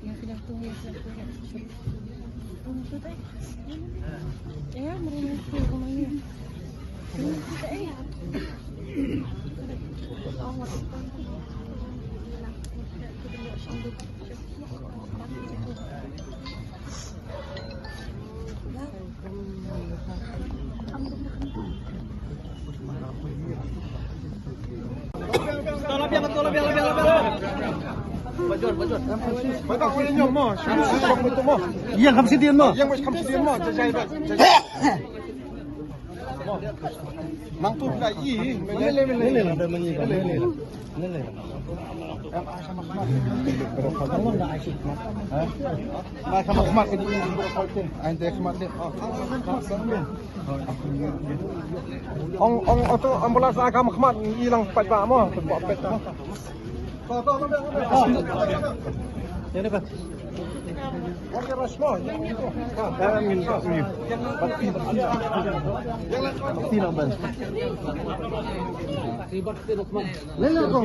Yang sudah tunggu, Rumput merumput rumahnya. Rumput Yang 50 ديال الماء yang 50 ديال الماء جايبات منطوب لا ايه لا لا لا لا لا ما كما خمار كدي عندك خمار ong auto ambulans agam khmat hilang pat pak mo pat pet Ini Pak. Warga Rasmo yang itu. Amin. Bakti namban. Ribet ke Lokman. Lele kok.